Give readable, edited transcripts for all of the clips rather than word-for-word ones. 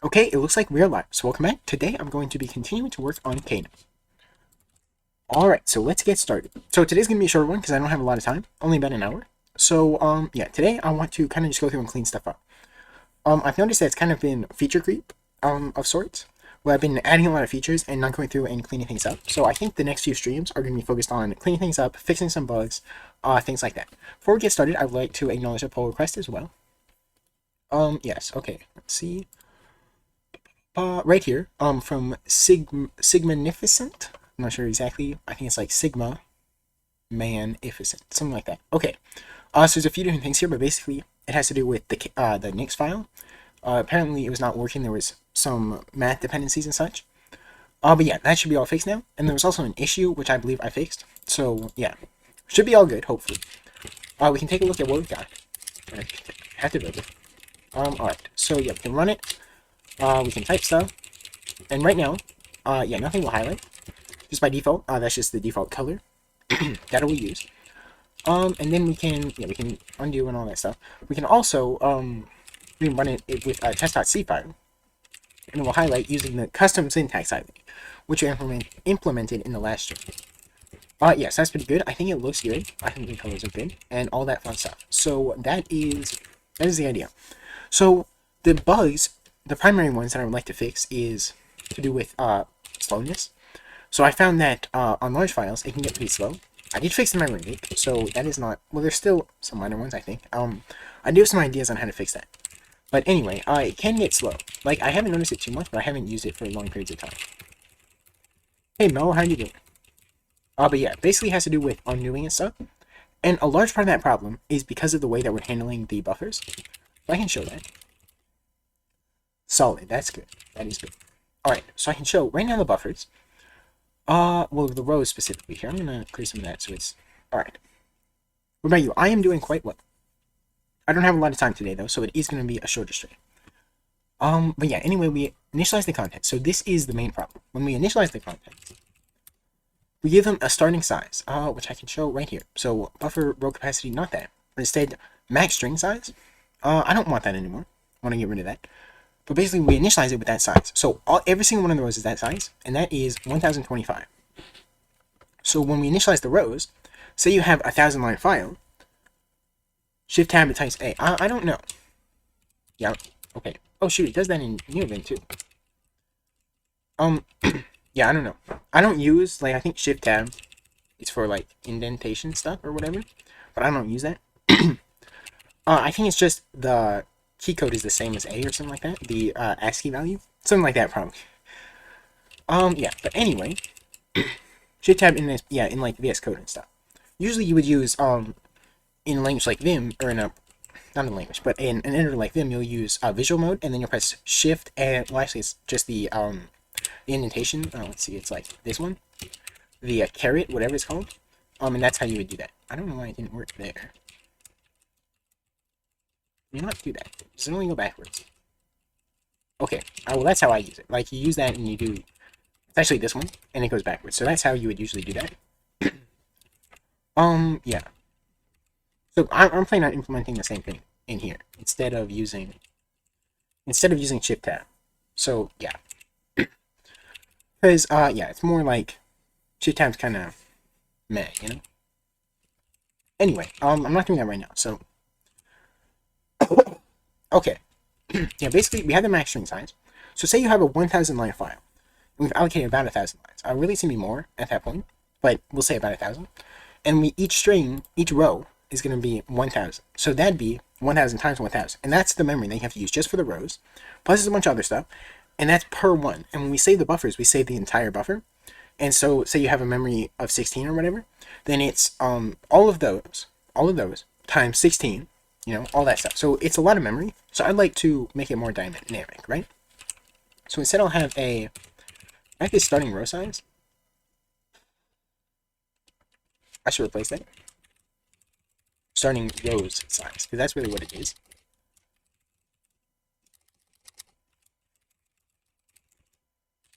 Okay, it looks like we're live, so welcome back. Today I'm going to be continuing to work on Kano. Alright, so let's get started. So today's going to be a short one because I don't have a lot of time, only about an hour. So, yeah, today I want to kind of just go through and clean stuff up. I've noticed that it's kind of been feature creep, of sorts, where I've been adding a lot of features and not going through and cleaning things up. So I think the next few streams are going to be focused on cleaning things up, fixing some bugs, things like that. Before we get started, I would like to acknowledge a pull request as well. Yes, okay, let's see. Right here, from Sigmanificent. I'm not sure exactly. I think it's like Sigma Manificent, something like that. Okay. So there's a few different things here, but basically it has to do with the Nix file. Apparently it was not working. There was some math dependencies and such. But yeah, that should be all fixed now. And there was also an issue which I believe I fixed. So yeah, should be all good. Hopefully. We can take a look at what we've got. Have to build it. Alright. So yeah, we can run it. We can type stuff. And right now, yeah, nothing will highlight. Just by default, that's just the default color that we use. And then we can undo and all that stuff. We can also, we can run it with a test.c file. And it will highlight using the custom syntax highlight, which we implemented in the last stream. Yes, that's pretty good. I think it looks good. I think the colors are good. And all that fun stuff. So that is the idea. So the bugs, the primary ones that I would like to fix is to do with slowness. So I found that on large files it can get pretty slow. I did fix the memory leak, so that is not, well, there's still some minor ones, I think. I do have some ideas on how to fix that. But anyway, it can get slow. Like, I haven't noticed it too much, but I haven't used it for long periods of time. Hey Mel, how you doing? But yeah, basically has to do with undoing and stuff. And a large part of that problem is because of the way that we're handling the buffers. So I can show that. Solid, that's good. That is good. Alright, so I can show right now the buffers. Well, the rows specifically here. I'm gonna clear some of that so it's... Alright. What about you? I am doing quite well. I don't have a lot of time today, though, so it is gonna be a shorter stream. But yeah, anyway, we initialize the content. So this is the main problem. When we initialize the content, we give them a starting size, which I can show right here. So buffer row capacity, not that. But instead, max string size. I don't want that anymore. I want to get rid of that. But basically, we initialize it with that size. So every single one of the rows is that size, and that is 1025. So when we initialize the rows, say you have a 1,000-line file, Shift Tab, it types A. I don't know. Yeah, okay. Oh shoot, it does that in Neovin too. Yeah, I don't know. I don't use, like, I think Shift Tab is for, like, indentation stuff or whatever, but I don't use that. I think it's just the key code is the same as A or something like that. The ASCII value, something like that, probably. Yeah. But anyway, Shift Tab in this, yeah, in like VS Code and stuff. Usually, you would use in a language like Vim or in a not in a language, but in an editor like Vim, you'll use visual mode and then you'll press Shift and well, actually, it's just the indentation. Let's see, it's like this one, the caret, whatever it's called. And that's how you would do that. I don't know why it didn't work there. You not do that. Just only go backwards. Okay. Well, that's how I use it. Like, you use that and you do... It's actually this one, and it goes backwards. So that's how you would usually do that. Yeah. So I'm planning on implementing the same thing in here instead of using Shift Tab. So, yeah. Because, yeah, it's more like Shift Tab's kind of meh, you know? Anyway, I'm not doing that right now, so... Okay. Yeah, basically, we have the max string size. So say you have a 1,000-line file. And we've allocated about 1,000 lines. Really, it's going to be more at that point, but we'll say about 1,000. And each row is going to be 1,000. So that'd be 1,000 times 1,000. And that's the memory that you have to use just for the rows. Plus there's a bunch of other stuff. And that's per one. And when we save the buffers, we save the entire buffer. And so say you have a memory of 16 or whatever, then it's all of those times 16, you know, all that stuff. So it's a lot of memory. So I'd like to make it more dynamic, right? So instead I'll have I have this starting row size. I should replace that. Starting rows size, because that's really what it is.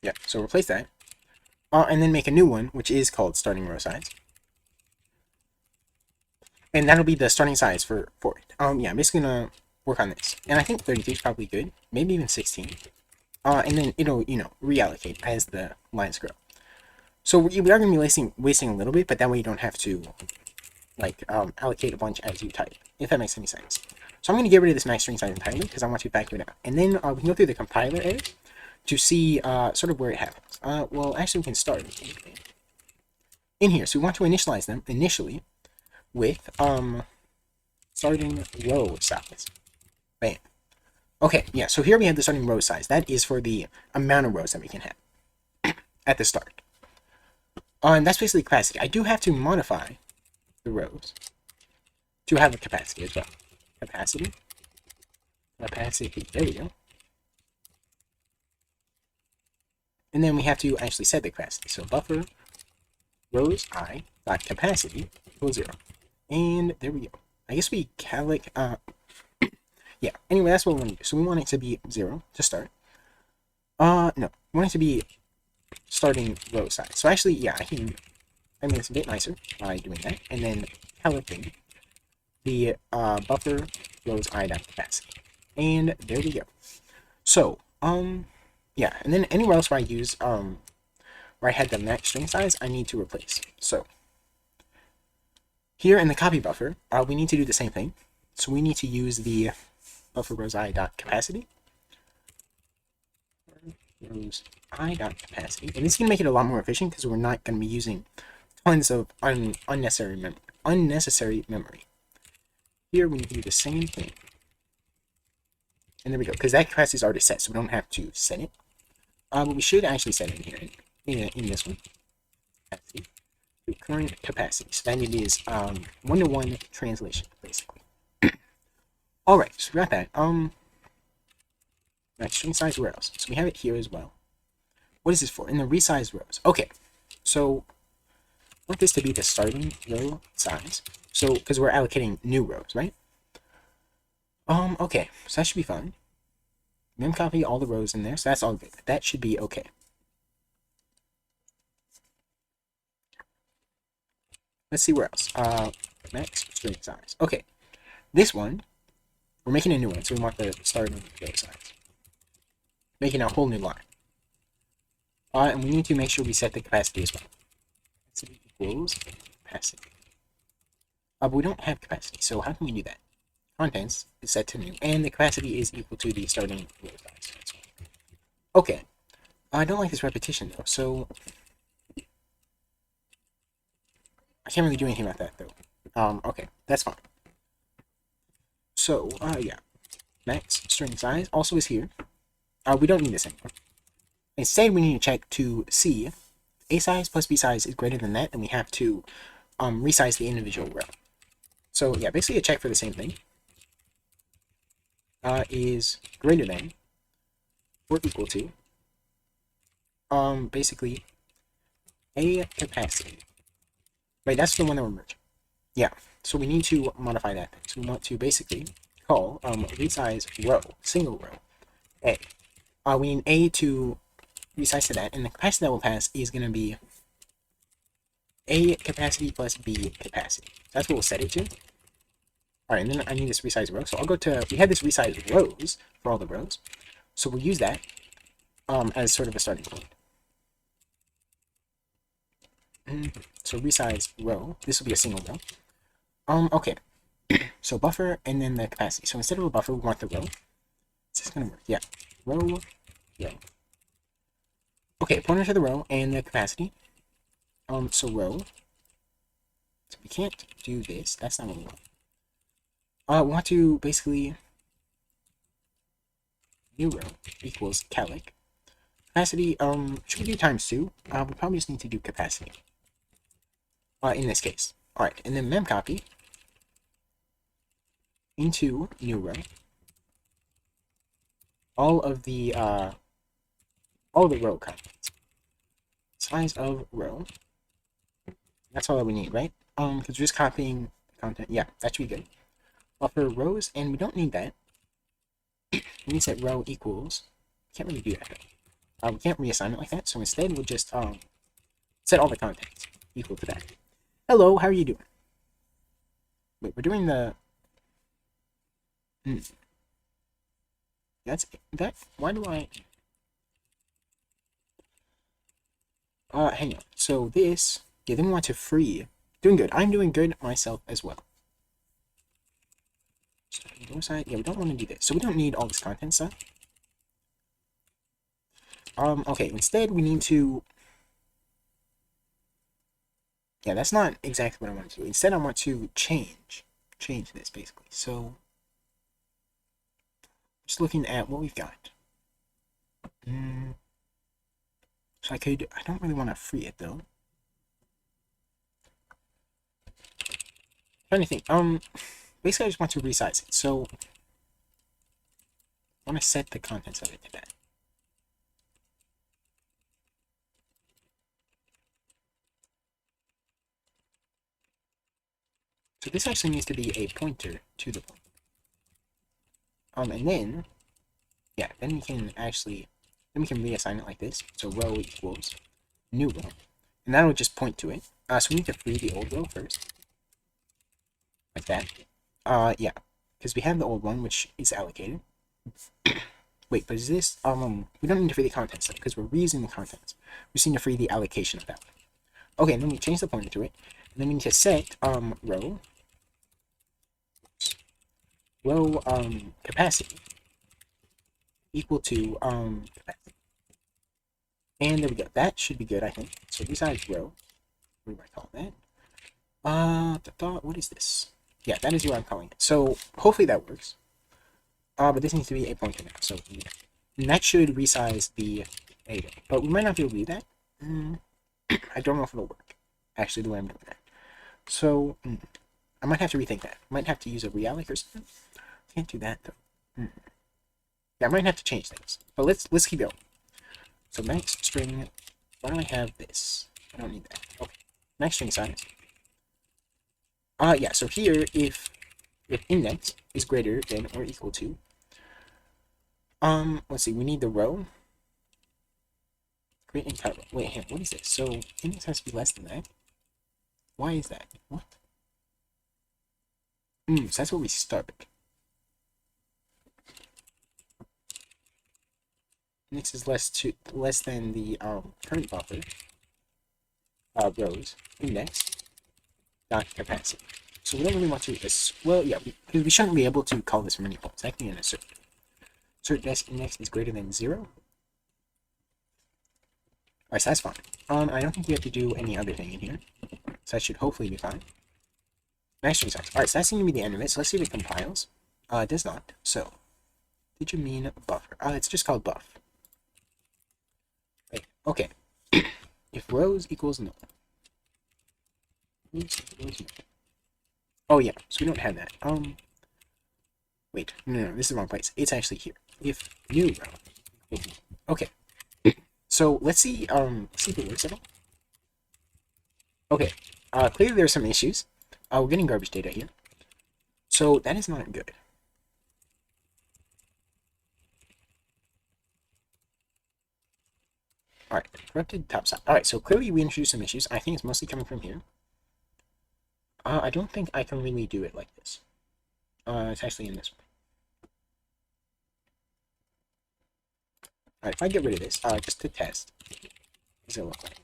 Yeah, so replace that. And then make a new one, which is called starting row size. And that'll be the starting size for it. Yeah, I'm basically gonna work on this. And I think 32 is probably good. Maybe even 16. and then it'll, reallocate as the lines grow. So we are going to be wasting a little bit, but that way you don't have to, like, allocate a bunch as you type, if that makes any sense. So I'm going to get rid of this max string size entirely, because I want to factor it out. And then we can go through the compiler errors to see sort of where it happens. Well, actually, we can start in here. So we want to initialize them initially with starting row size. Bam. Okay, yeah, so here we have the starting row size. That is for the amount of rows that we can have at the start. And that's basically capacity. I do have to modify the rows to have a capacity as well. Capacity. There we go. And then we have to actually set the capacity. So buffer rows I dot capacity equals 0. And there we go. I guess we have like yeah, anyway, that's what we want to do. So we want it to be 0 to start. No, we want it to be starting row size. So actually, yeah, I mean it's a bit nicer by doing that. And then calculating the buffer rows I dot capacity. And there we go. So, yeah, and then anywhere else where I use where I had the max string size, I need to replace. So here in the copy buffer, we need to do the same thing. So we need to use the buffer rows I dot capacity. Rows I dot capacity, and this is gonna make it a lot more efficient because we're not gonna be using tons of unnecessary memory. Here we need to do the same thing. And there we go, because that capacity is already set, so we don't have to set it. But we should actually set it in here, in this one. Capacity to current capacity. So then it is one-to-one translation, basically. Alright, so we got that. Right, string size rows. So we have it here as well. What is this for? In the resize rows. Okay, so I want this to be the starting row size. So, because we're allocating new rows, right? Okay, so that should be fine. Mem copy all the rows in there, so that's all good. That should be okay. Let's see where else. Max string size. Okay, this one, we're making a new one, so we want the starting row size. Making a whole new line. And we need to make sure we set the capacity as well. Capacity equals capacity. But we don't have capacity, so how can we do that? Contents is set to new, and the capacity is equal to the starting row size. Okay. I don't like this repetition though, so I can't really do anything about that though. Okay, that's fine. So, yeah. Max string size also is here. We don't need this anymore. Instead, we need to check to see if A size plus B size is greater than that, and we have to resize the individual row. So yeah, basically a check for the same thing is greater than or equal to basically a capacity. Right, that's the one that we're merging. Yeah, so we need to modify that thing. So we want to basically call resize row, single row, A. We need A to resize to that, and the capacity that will pass is going to be A capacity plus B capacity. That's what we'll set it to. Alright, and then I need this resize row. So I'll go to, we had this resize rows for all the rows. So we'll use that as sort of a starting point. So resize row, this will be a single row. Okay. So buffer and then the capacity. So instead of a buffer, we want the row. Is this gonna work? Yeah. Row. Okay, pointer to the row and the capacity. So row. So we can't do this. That's not what we want. We want to basically new row equals calc. Capacity, should we do times 2? We probably just need to do capacity. In this case. Alright, and then memcopy into new row. All the row contents. Size of row. That's all that we need, right? Because we're just copying content. Yeah, that should be good. Buffer rows, and we don't need that. We need to set row equals. Can't really do that though. We can't reassign it like that, so instead we'll just set all the contents equal to that. Hello, how are you doing? Wait, we're doing the that's that. Why do I? Hang on. So this, yeah, then we want to free. Doing good. I'm doing good myself as well. Yeah, we don't want to do this. So we don't need all this content stuff. Okay, instead we need to... Yeah, that's not exactly what I want to do. Instead I want to change this, basically. So, just looking at what we've got. So I don't really want to free it, though. Trying to think, basically I just want to resize it. So, I want to set the contents of it to that. So this actually needs to be a pointer to the point. And then, yeah, then we can reassign it like this. So row equals new row. And that'll just point to it. So we need to free the old row first. Like that. Yeah. Because we have the old one, which is allocated. Wait, but is this, we don't need to free the contents because we're reusing the contents. We just need to free the allocation of that one. Okay, and then we change the pointer to it. And then we need to set, row capacity equal to capacity. And there we go. That should be good, I think. So besides row, what do I call that? What is this? Yeah, that is what I'm calling it. So hopefully that works. But this needs to be a pointer now. So yeah. And that should resize the data. But we might not be able to do that. I don't know if it'll work. Actually, the way I'm doing that. So I might have to rethink that. Might have to use a realloc or something. Can't do that though. Yeah, I might have to change things. But let's keep going. So max string. Why do I have this? I don't need that. Okay. Max string size. Yeah. So here, if index is greater than or equal to, let's see. We need the row. Create entire row. Wait, hang on, what is this? So index has to be less than that. Why is that? What? So that's where we start. Index is less than the current buffer rows index dot capacity. So we don't really want to this. Well, yeah, because we shouldn't be able to call this from any points. That can be an assert. Assert desk index is greater than 0. Alright, so that's fine. I don't think we have to do any other thing in here. So that should hopefully be fine. Max string size. Alright, so that seems to be the end of it. So let's see if it compiles. It does not. So, did you mean buffer? It's just called buff. Wait, okay. If rows equals null. Oh yeah, so we don't have that. Wait, no, this is the wrong place. It's actually here. If new row. Okay. So let's see if it works at all. Okay. Clearly there are some issues. We're getting garbage data here. So that is not good. Alright, corrupted top side. Alright, so clearly we introduced some issues. I think it's mostly coming from here. I don't think I can really do it like this. It's actually in this one. Alright, if I get rid of this, just to test, what does it look like?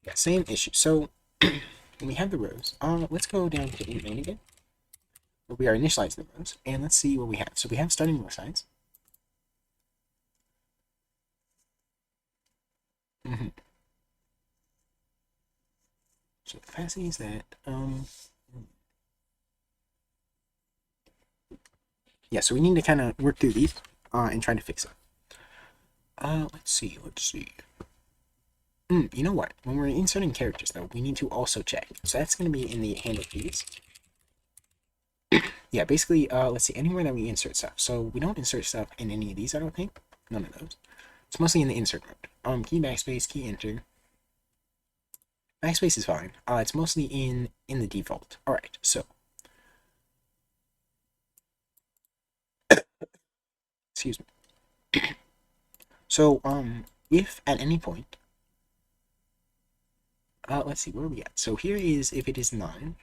Yeah, same issue. So, we have the rows. Let's go down to int main again, where we are initializing the rows, and let's see what we have. So we have starting row size. So capacity is that. Yeah, so we need to kind of work through these and try to fix it. Let's see. You know what? When we're inserting characters, though, we need to also check. So that's going to be in the handle keys. Yeah, basically, let's see, anywhere that we insert stuff. So we don't insert stuff in any of these, I don't think. None of those. It's mostly in the insert mode. Key backspace, key enter. Backspace is fine. It's mostly in the default. Alright, so. Excuse me. So, if at any point, let's see, where are we at? So here is if it is 9.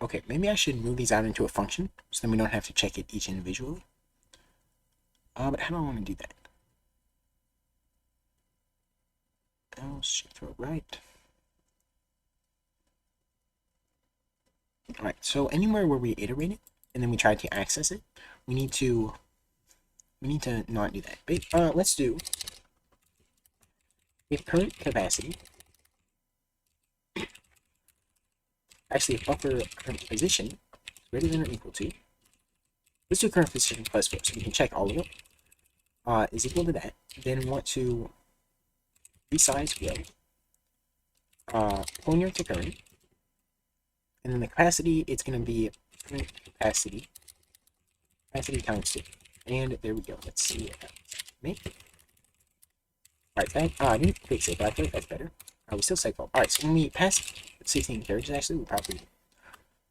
Okay, maybe I should move these out into a function so then we don't have to check it each individually. But how do I want to do that? Shift row right. Alright, so anywhere where we iterate it and then we try to access it, we need to not do that. But, let's do if current capacity, actually if buffer current position is greater than or equal to, let's do current position plus 4 so we can check all of them, is equal to that. Then want to resize row, pointer to current, and then the capacity, it's going to be current capacity times 2. And there we go. Let's see what happens. Make. Alright, that, I didn't fix it, but I feel like that's better. We still cycle. Alright, so when we pass 16 carriages, actually, we probably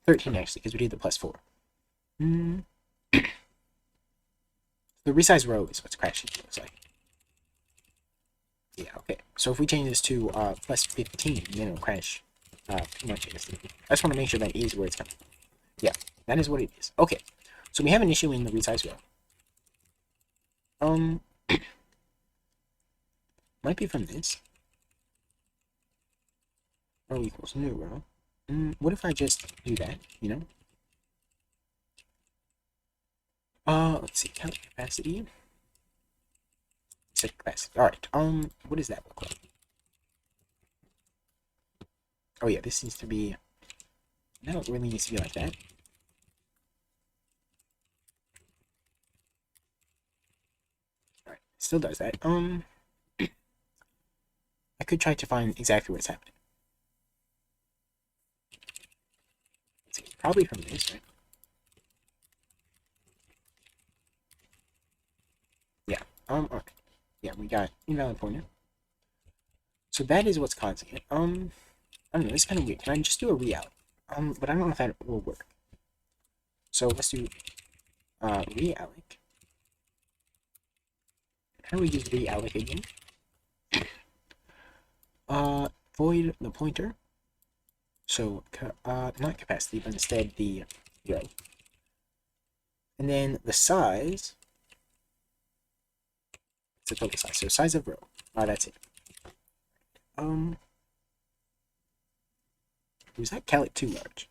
13 actually, because we did the plus 4. The resize row is what's crashing, looks like. Yeah, okay. So if we change this to plus 15, then it'll crash pretty much instantly. I just want to make sure that is where it's coming from. Yeah, that is what it is. Okay, so we have an issue in the resize row. Might be from this. Row equals new row. What if I just do that, you know? Let's see, count capacity. Set capacity. Alright, what does that look like? Oh yeah, this needs to be, no, it really needs to be like that. Alright, still does that. I could try to find exactly what's happening. Let's see, probably from this, right? Yeah, okay. Yeah, we got invalid pointer. So that is what's causing it. I don't know, this is kind of weird. Can I just do a realloc? But I don't know if that will work. So let's do, realloc. How do we use realloc again? Void the pointer. So, not capacity, but instead the row. And then the size, it's a total size. So size of row. That's it. Was that calc too large?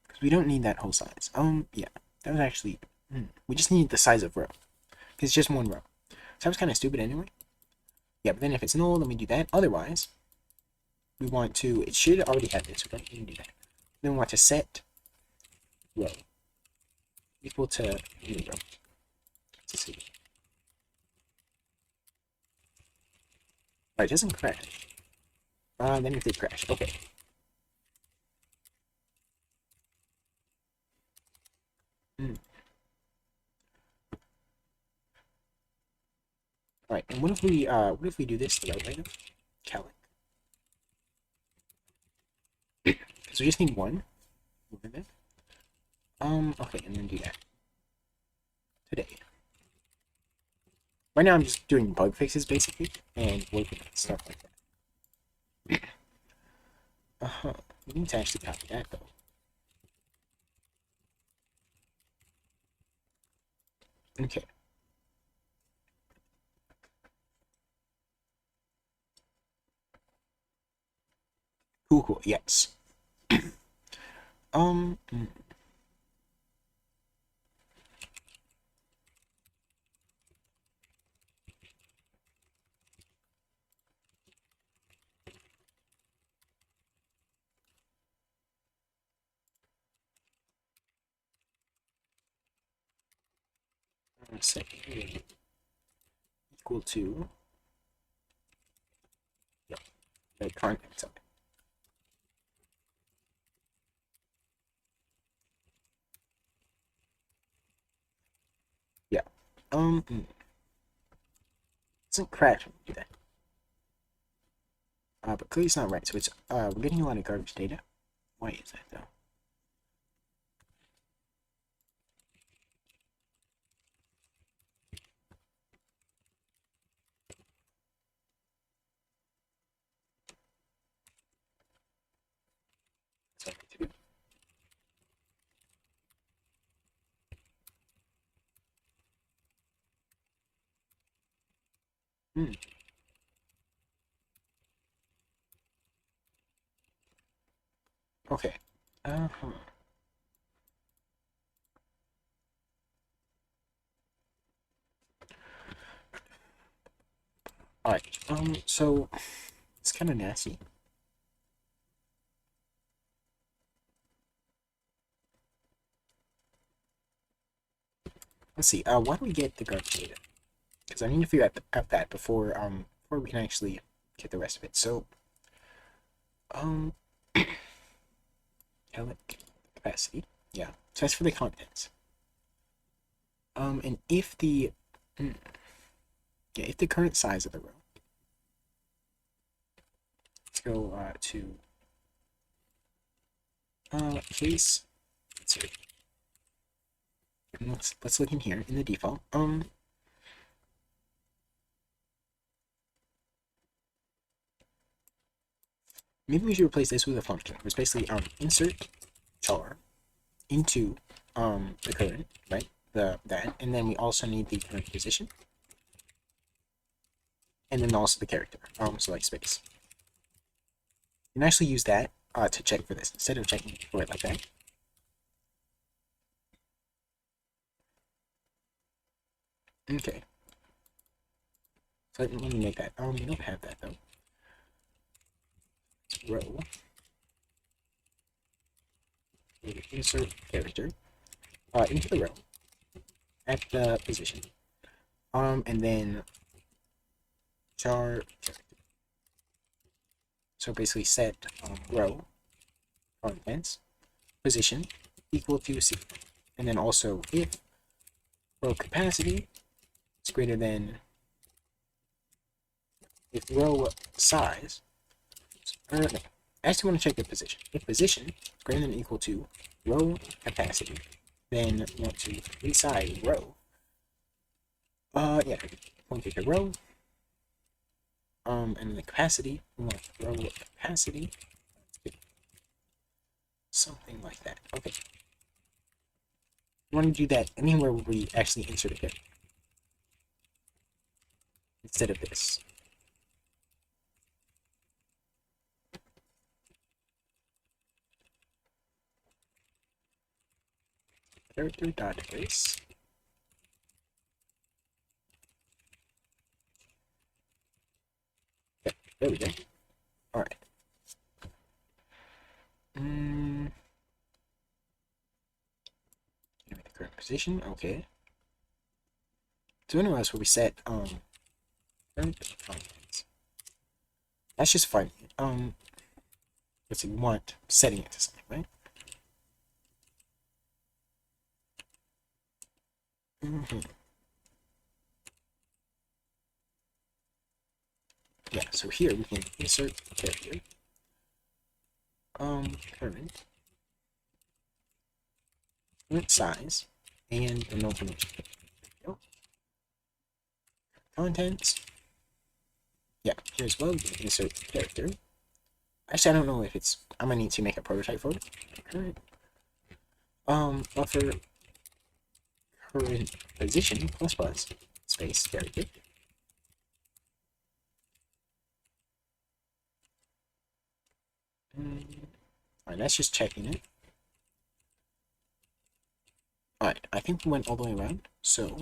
Because we don't need that whole size. Yeah, that was actually, we just need the size of row. Because it's just one row. So that was kind of stupid anyway. Yeah, but then if it's null, then we do that. Otherwise, we want to, it should already have this, we don't need to do that. Then we want to set row equal to new row. Let's see. Alright, it doesn't crash. Then it did crash. Okay. Alright, and what if we do this the right way though? Calc. Because we just need one. Okay, and then do that. Today. Right now I'm just doing bug fixes basically, and working on stuff like that. We need to actually copy that though. Okay. Cool, yes. um, set equal to, yep, the context of it. Yeah. Doesn't crash when we do that. But clearly it's not right. So it's we're getting a lot of garbage data. Why is that though? Hmm. Okay. Uh-huh. Alright, so it's kind of nasty. Let's see, why don't we get the garbage data? Because I need to figure out that before we can actually get the rest of it. So, um, capacity, yeah. So that's for the contents. And if the, yeah, if the current size of the row, let's go to case. Let's see. And let's look in here in the default. Maybe we should replace this with a function. It's basically insert char into the current, right? That, and then we also need the current position, and then also the character. So like space. You can actually use that to check for this instead of checking for it like that. Okay. So let me make that. We don't have that though. It's row. Insert character into the row at the position. And then char character. So basically set row contents position equal to C. And then also if row capacity is greater than if row size, or no, I actually want to check the position. If position is greater than or equal to row capacity, then we want to resize row. Yeah, point to row. And then the capacity, we want row capacity. Something like that. Okay. We want to do that anywhere where we actually insert a character. Instead of this. Character database. Okay, there we go. Alright. The current position, okay. So anywhere else where we set current contents. That's just fine. Let's see, we want setting it to something, right? Yeah, so here we can insert character. Current size and the no information. Contents. Yeah, here as well, we can insert character. Actually, I don't know if it's. I'm gonna need to make a prototype for it. Current. Buffer current position plus space character. Alright, that's just checking it. Alright, I think we went all the way around, so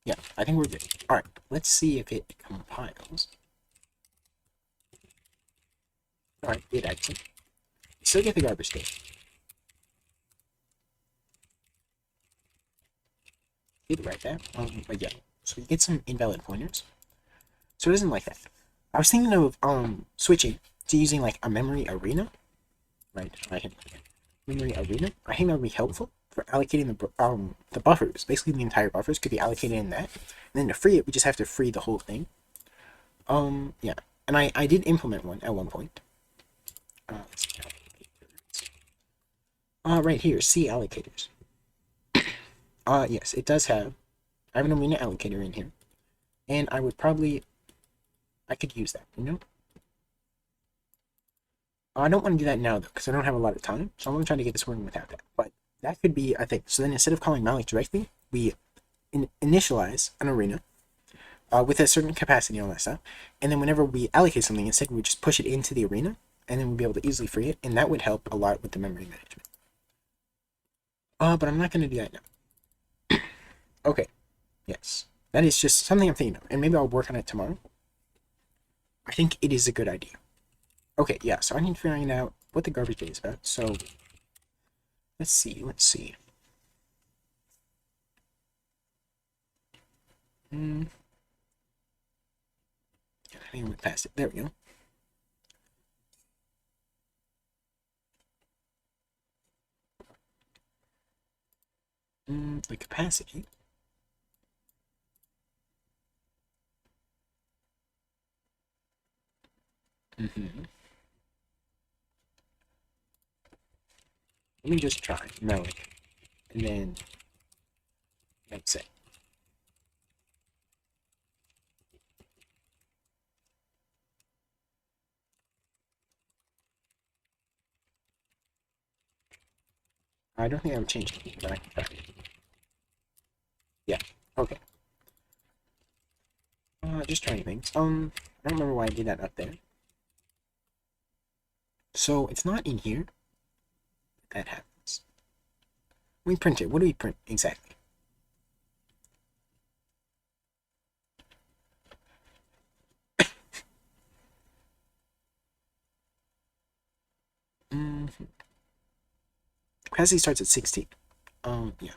yeah, I think we're good. Alright, let's see if it compiles. Alright, it actually. Still get the garbage data. Did right there. But yeah. So you get some invalid pointers. So it isn't like that. I was thinking of switching to using like a memory arena. Right, memory arena. I think that would be helpful for allocating the buffers. Basically the entire buffers could be allocated in that. And then to free it, we just have to free the whole thing. Yeah. And I did implement one at one point. Right here, C allocators. Yes, it does have. I have an arena allocator in here, and I could use that, you know? I don't want to do that now, though, because I don't have a lot of time, so I'm going to try to get this working without that, but that could be a thing. So then instead of calling malloc directly, we initialize an arena with a certain capacity and all that stuff, and then whenever we allocate something, instead we just push it into the arena, and then we'll be able to easily free it, and that would help a lot with the memory management. But I'm not going to do that now. Okay, yes. That is just something I'm thinking of, and maybe I'll work on it tomorrow. I think it is a good idea. Okay, yeah, so I need to find out what the garbage day is about, so let's see. I think I went past it. There we go. The capacity. Let me just try Melic, and then that's it. I don't think I would change it, but I can try it. Yeah, okay. Just trying things. I don't remember why I did that up there. So it's not in here. That happens. We print it. What do we print exactly? Capacity starts at 16. Yeah.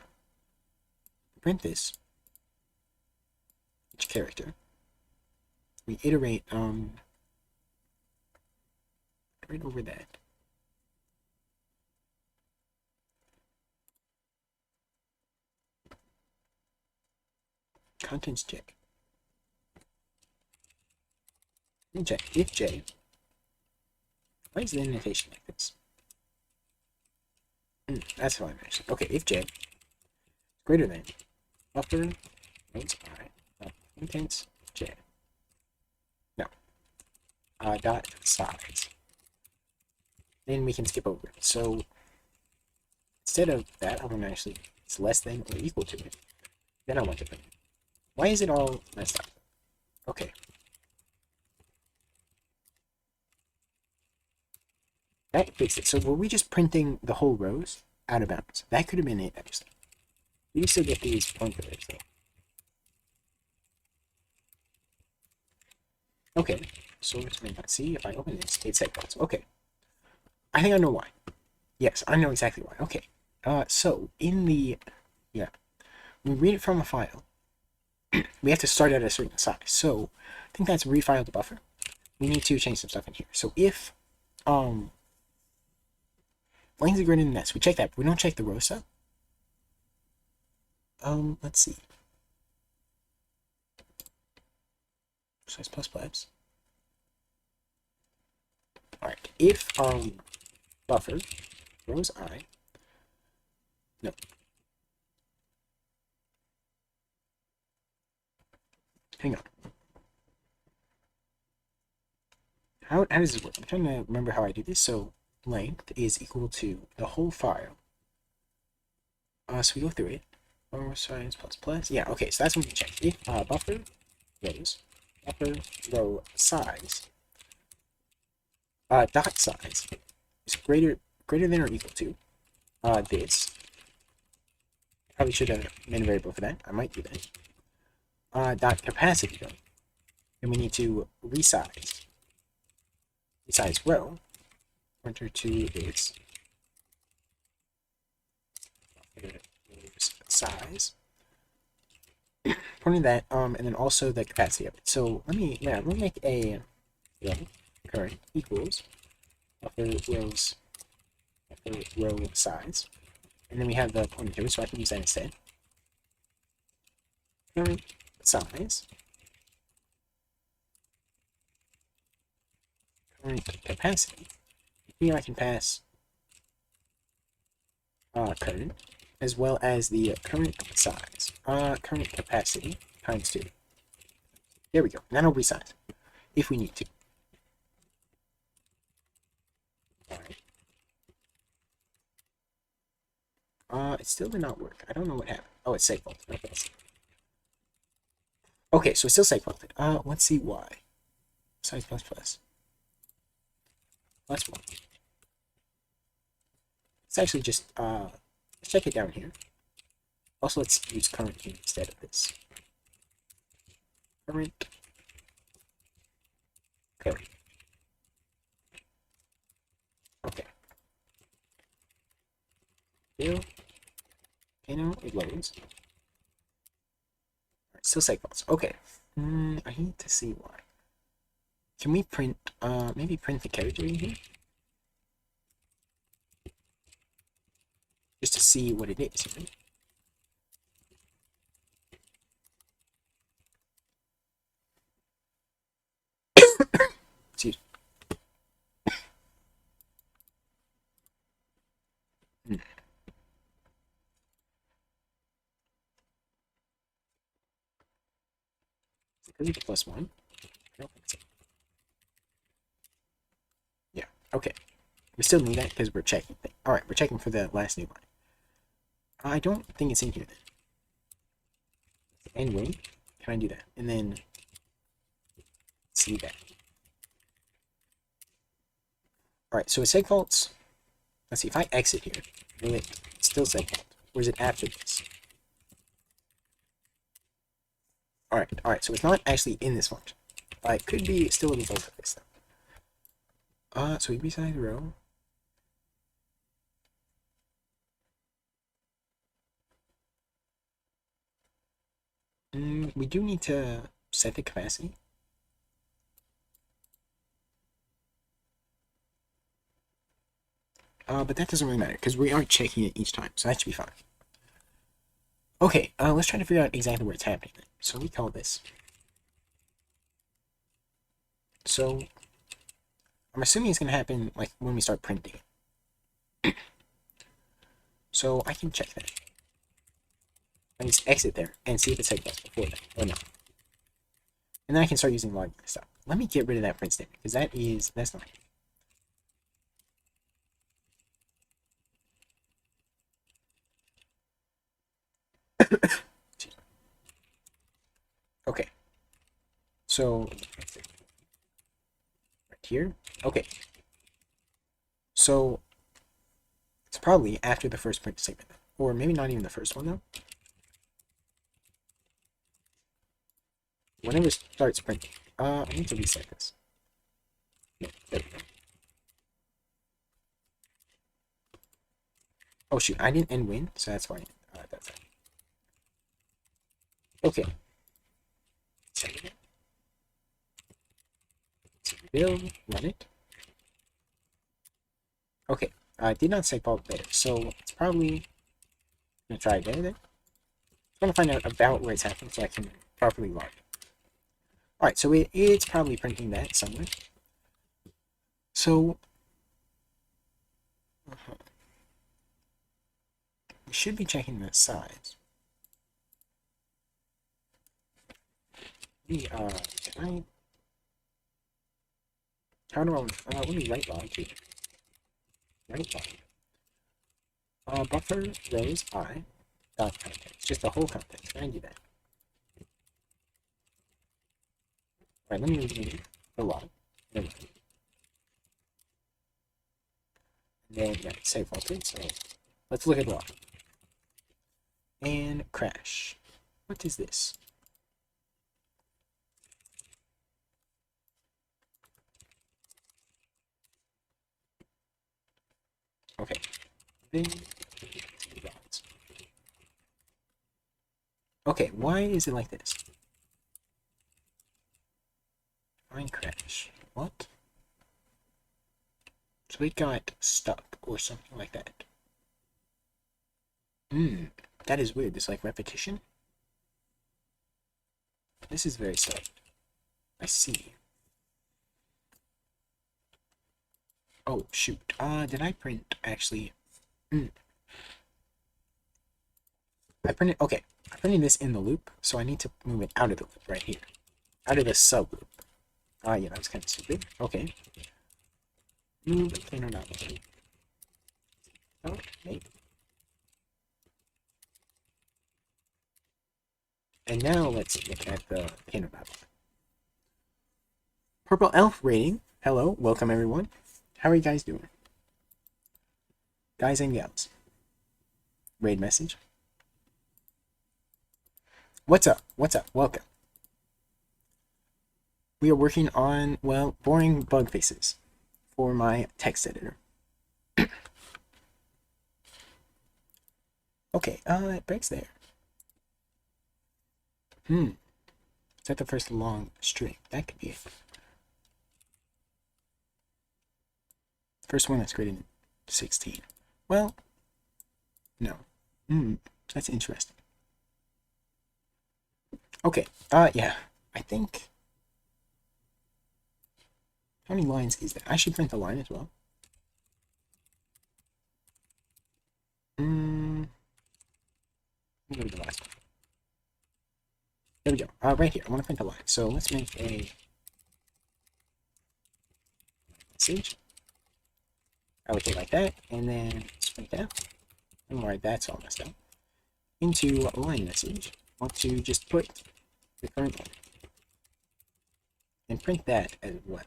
Print this. Each character. We iterate, right over that. Contents check. Check if J. Why is the indentation like this? That's how I managed it. Okay, if J is greater than buffer nodes I contents J. No. Dot size. Then we can skip over it. So instead of that, I want to actually it's less than or equal to it. Then I want to print it. Why is it all messed up? Okay. That fixed it. So were we just printing the whole rows out of bounds? That could have been it, actually. We still get these pointers, though. Okay, so let's see if I open this. It's segments. Okay. I think I know why. Yes, I know exactly why. Okay. So in the when we read it from a file, we have to start at a certain size. So I think that's refile the buffer. We need to change some stuff in here. So if lanes are greater than this, we check that, but we don't check the row stuff. Let's see. Size plus plebs. Alright, if buffer rows I no. Hang on. How does this work? I'm trying to remember how I do this. So length is equal to the whole file. So we go through it. Size plus. Yeah, okay, so that's when we check. If buffer row size dot size is greater than or equal to this. Probably should have made a variable for that. I might do that. Dot capacity though. And we need to resize row. Pointer to its size. Pointing that, and then also the capacity of it. So let me make a current equals buffer row size, and then we have the pointer to it, so I can use that instead. Current size, current capacity. Here I can pass current as well as the current size, current capacity times 2. There we go. Now I'll resize if we need to. Alright. It still did not work. I don't know what happened. Oh, it's save fault. Okay. Okay, so it's still segmented. Let's see why. Size plus plus. Plus one. Let's actually just let's check it down here. Also, let's use current here instead of this. Current. Okay. Okay. Here. Okay, now it loads. Alright, still segments. Okay. I need to see why. Can we print, maybe print the character in here? Just to see what it is, right? Excuse me. Is it plus one? I don't think so. Yeah, okay. We still need that because we're checking. Alright, we're checking for the last new line. I don't think it's in here then. Anyway, can I do that? And then see that. Alright, so it's segfaults. Let's see, if I exit here, will it still segfault? Or is it after this? Alright, so it's not actually in this function. It could be still a result of this though. So we beside the row. We do need to set the capacity. But that doesn't really matter because we are checking it each time, so that should be fine. Okay, let's try to figure out exactly where it's happening then. So we call this. So I'm assuming it's gonna happen like when we start printing. So I can check that. I can just exit there and see if it's segfaults before that or not. And then I can start using log stuff. Let me get rid of that print statement because that's not. Okay. So right here. Okay. So it's probably after the first print statement, or maybe not even the first one though. Whenever it starts printing. I need to reset this. No, there we go. Oh shoot, I didn't end win, so that's why that's that. Okay. Check it. Build, run it. Okay, I did not say fault there, so it's probably gonna try again then. I'm gonna find out about where it's happening so I can properly log it. Alright, so it's probably printing that somewhere. So we should be checking the size. Can I? How do I? Let me write log here. Write log. Buffer rows I dot context. Just the whole context. Can I do that? Alright, let me read the log. And then yeah, save faulted. So let's look at the log. And crash. What is this? Okay. Then okay, why is it like this? Find crash. What? So it got stuck or something like that. That is weird. It's like repetition. This is very sad. I see. Oh shoot. Did I print actually? I printed. Okay, I printed this in the loop, so I need to move it out of the loop right here, out of the sub loop. Yeah, that was kind of stupid. Okay. Move cleaner down. Okay. And now let's look at the Kingdom Battle. Purple Elf rating. Hello, welcome everyone. How are you guys doing? Guys and gals. Raid message. What's up? What's up? Welcome. We are working on, well, boring bug faces for my text editor. Okay, it breaks there. Is that the first long string? That could be it. First one that's graded 16. Well, no. That's interesting. Okay, yeah. I think... How many lines is that? I should print the line as well. Let me go to the last one. There we go. Right here. I want to print the line. So let's make a message. Allocate like that, and then print that. And why that's all messed up. Into line message. I want to just put the current one. And print that as well.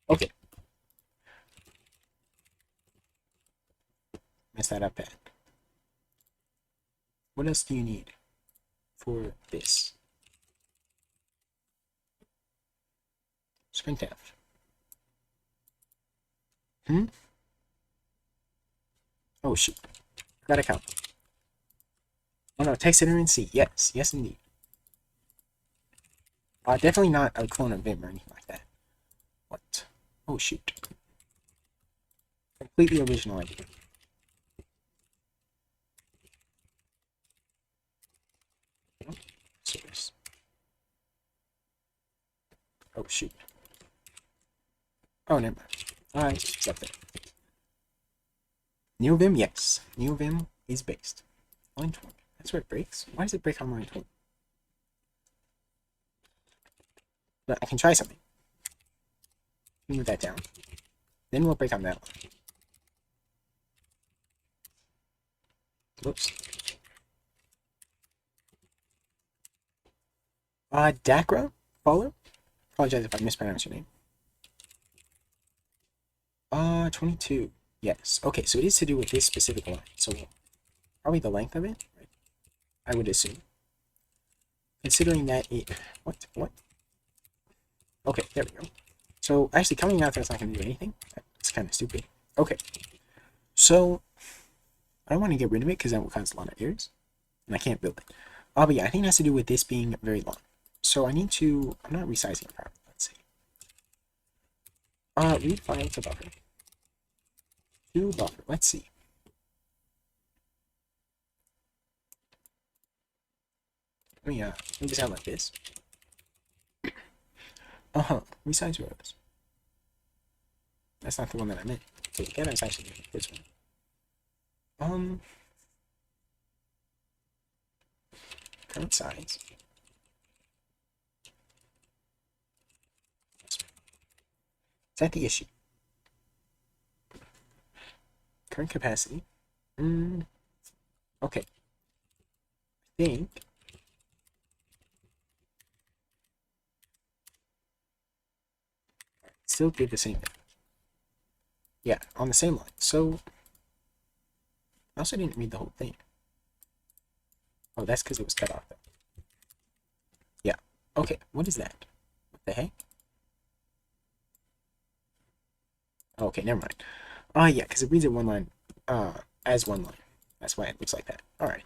Okay. Mess that up bad. What else do you need for this? Sprintf. Oh shoot. Gotta count. Oh no, text editor in C. Yes, yes indeed. Definitely not a clone of Vim or anything like that. What? Oh shoot. Completely original idea. Source. Oh shoot. Oh, never mind. Alright, it's up there. NeoVim, yes. NeoVim is based. Line 20. That's where it breaks. Why does it break on line 20? But I can try something. Move that down. Then we'll break on that line. Whoops. Dakra? Follow? Apologize if I mispronounced your name. 22. Yes. Okay, so it is to do with this specific line. So, probably the length of it, right? I would assume. Considering that it... What? Okay, there we go. So, actually, coming out that's not going to do anything. That's kind of stupid. Okay. So, I don't want to get rid of it because that will cause a lot of errors. And I can't build it. But yeah, I think it has to do with this being very long. So, I need to... I'm not resizing it properly. Let's see. Read file to buffer. To buffer. Let's see. Let me move this out like this. Resize rows. That's not the one that I meant. So again, it's actually this one. Current size. Is that the issue? Current capacity. Okay. I think still did the same thing. Yeah, on the same line. So I also didn't read the whole thing. Oh, that's because it was cut off though. Yeah. Okay, what is that? What the heck? Okay, never mind. Yeah, because it reads it one line, as one line. That's why it looks like that. Alright.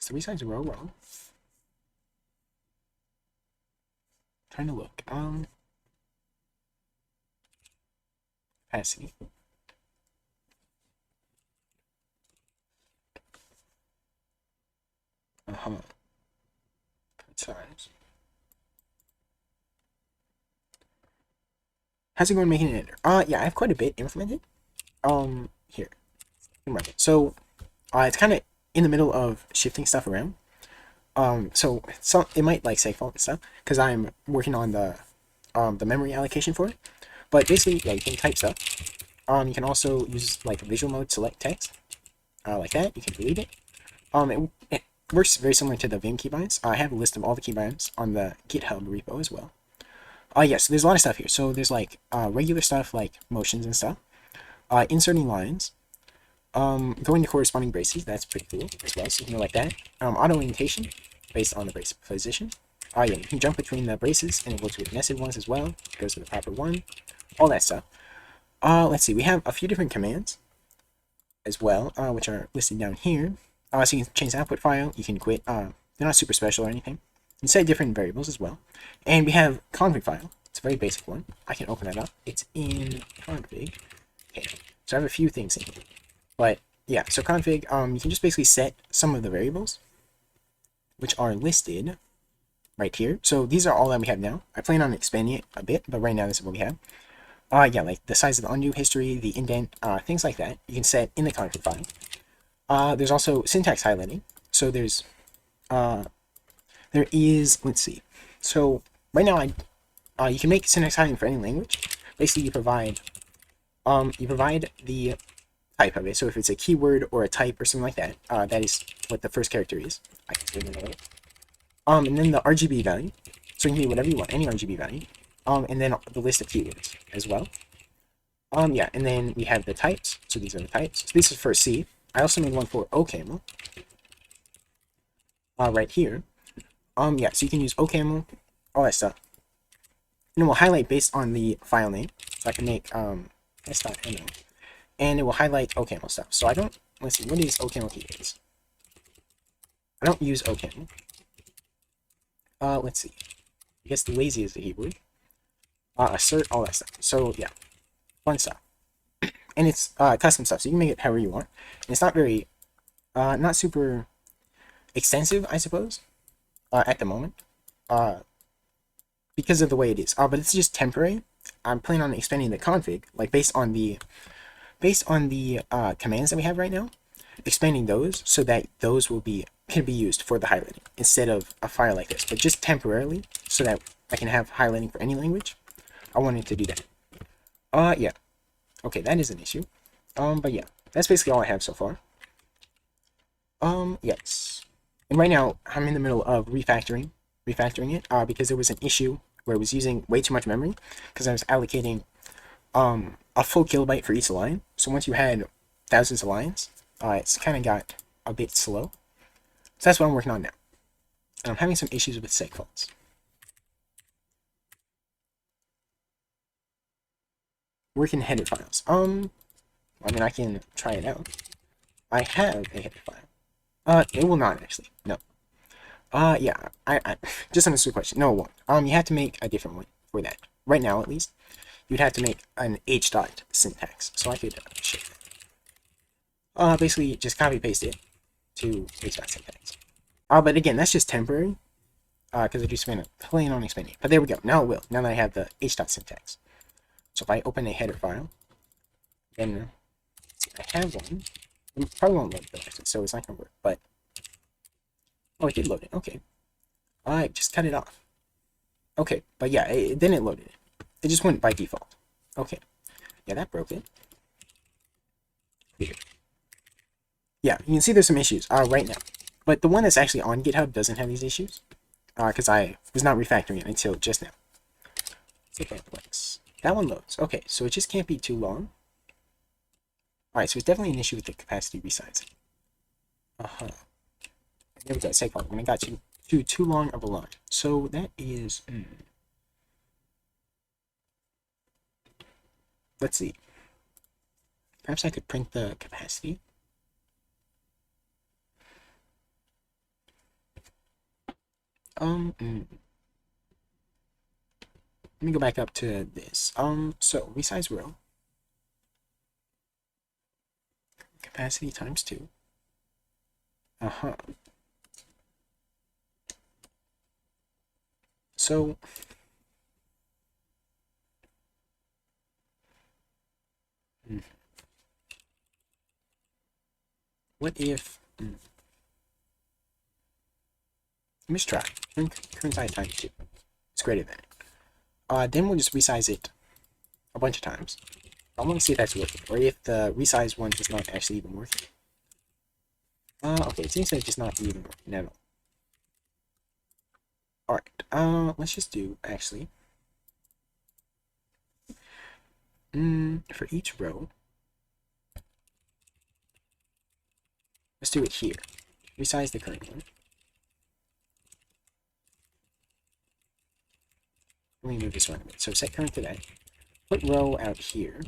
Is the resize row wrong? Trying to look. Capacity. Size. How's it going making an editor? Yeah, I have quite a bit implemented. Here. So, it's kind of in the middle of shifting stuff around. So it might like say fault and stuff because I'm working on the memory allocation for it. But basically, yeah, you can type stuff. You can also use like visual mode select text, like that. You can delete it. It works very similar to the Vim keybinds. I have a list of all the keybinds on the GitHub repo as well. Yeah, so there's a lot of stuff here. So there's like regular stuff like motions and stuff. Inserting lines. Going to corresponding braces, that's pretty cool as well. So you can go like that. Auto orientation based on the brace position. Yeah, you can jump between the braces and it works with nested ones as well. It goes to the proper one. All that stuff. Let's see, we have a few different commands as well, which are listed down here. So you can change the output file, you can quit. They're not super special or anything. You can set different variables as well. And we have config file. It's a very basic one. I can open that up. It's in config. Okay, so I have a few things in here. But yeah, so config, you can just basically set some of the variables, which are listed right here. So these are all that we have now. I plan on expanding it a bit, but right now this is what we have. Yeah, like the size of the undo history, the indent, things like that. You can set in the config file. There's also syntax highlighting. So there is, let's see. So right now, you can make syntax highlighting for any language. Basically, you provide the type of it. So if it's a keyword or a type or something like that, that is what the first character is. I can zoom in a little. And then the RGB value. So you can do whatever you want, any RGB value. And then the list of keywords as well. Yeah, and then we have the types. So these are the types. So this is for C. I also made one for OCaml. Right here. Yeah, so you can use OCaml, all that stuff. And it will highlight based on the file name. So I can make s.nl. And it will highlight OCaml stuff. So I don't, let's see, what is OCaml keywords? I don't use OCaml. Let's see. I guess the lazy is the keyword. Assert, all that stuff. So yeah, fun stuff. And it's custom stuff, so you can make it however you want. And it's not very, not super extensive, I suppose, at the moment, because of the way it is. But it's just temporary. I'm planning on expanding the config, like based on the commands that we have right now, expanding those so that those can be used for the highlighting instead of a file like this, but just temporarily so that I can have highlighting for any language. I wanted to do that. Yeah. Okay, that is an issue. But yeah, that's basically all I have so far. Yes. And right now, I'm in the middle of refactoring it, because there was an issue where it was using way too much memory, because I was allocating, a full kilobyte for each line. So once you had thousands of lines, it's kind of got a bit slow. So that's what I'm working on now. And I'm having some issues with seg faults. Working header files. I mean, I can try it out. I have a header file. It will not actually. No. Yeah. I just answer the question. No, it won't. You have to make a different one for that. Right now, at least, you'd have to make an h dot syntax. So I could show that. Basically, just copy paste it to h dot syntax. But again, that's just temporary. Because I just plan on expanding. But there we go. Now it will. Now that I have the h dot syntax. So if I open a header file, then I have one. It probably won't load it, so it's not gonna work. But oh, it did load it. Okay, I just cut it off. Okay, but yeah, then it loaded it. It just went by default. Okay, yeah, that broke it. Weird. Yeah, you can see there's some issues right now, but the one that's actually on GitHub doesn't have these issues because I was not refactoring it until just now. Okay, let's. That one loads. Okay, so it just can't be too long. Alright, so it's definitely an issue with the capacity resizing. There we go, seg fault. When I got too long of a line. So that is... Let's see. Perhaps I could print the capacity. Let me go back up to this. So resize row. Capacity times 2. So what if Let me just try. Current size times 2. It's greater than it. Then we'll just resize it a bunch of times. I want to see if that's working, or if the resize one is not actually even working. Okay, it seems to just not even working at all. Alright, let's just do, actually, for each row, let's do it here. Resize the current one. Let me move this one a bit. So set current to that. Put row out here.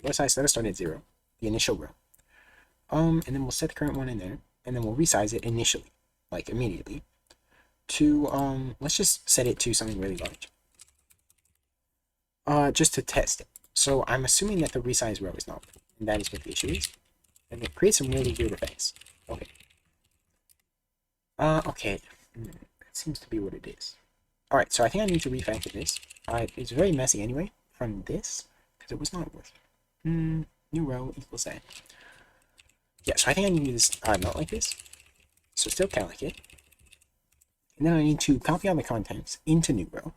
Row size, let us start at 0. The initial row. And then we'll set the current one in there, and then we'll resize it initially, like immediately, to, let's just set it to something really large. Just to test it. So I'm assuming that the resize row is not working, and that is what the issue is. And it creates some really weird effects. Okay. Okay. That seems to be what it is. Alright, so I think I need to refactor this. It's very messy anyway, from this, because it was not working. New row equals that. Yeah, so I think I need to do this not like this. So still calculate. And then I need to copy all the contents into new row.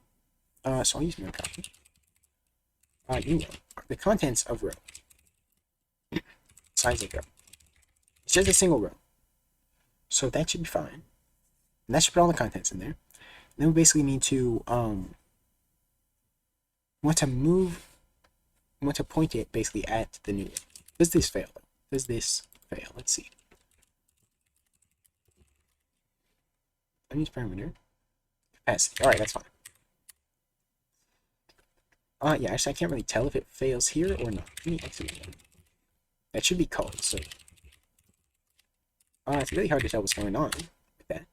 So I'll use new copy. New row. The contents of row. Size of row. It's just a single row. So that should be fine. And that should put all the contents in there. And then we basically need to want to point it basically at the new row. Does this fail? Does this fail? Let's see. Unused parameter. Capacity. Alright, that's fine. Yeah, actually I can't really tell if it fails here or not. Let me exit it. That should be called, so. It's really hard to tell what's going on with that.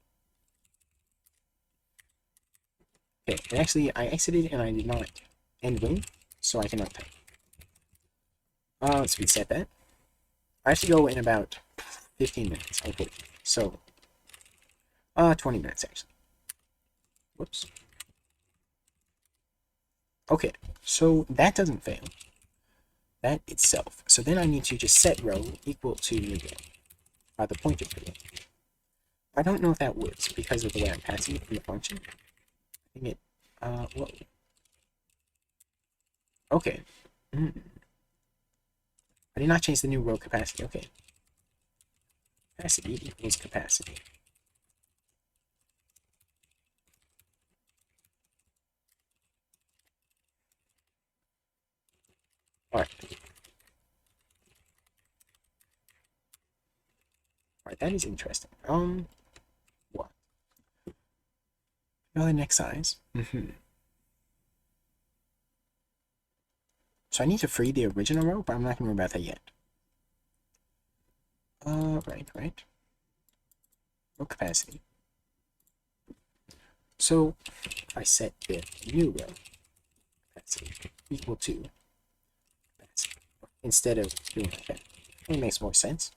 Okay, and actually I exited and I did not end win, so I cannot tell. Let's reset that. I have to go in about 15 minutes, unfortunately. So, 20 minutes actually. Whoops. Okay, so that doesn't fail. That itself. So then I need to just set row equal to new row. The pointer for it. I don't know if that works because of the way I'm passing it from the function. I think it, whoa. Okay. I did not change the new row capacity. Okay. Capacity equals capacity. Alright. Alright, that is interesting. What? Now the next size. So I need to free the original row, but I'm not going to worry about that yet. Right. Row capacity. So I set the new row capacity equal to capacity instead of doing like that. It makes more sense.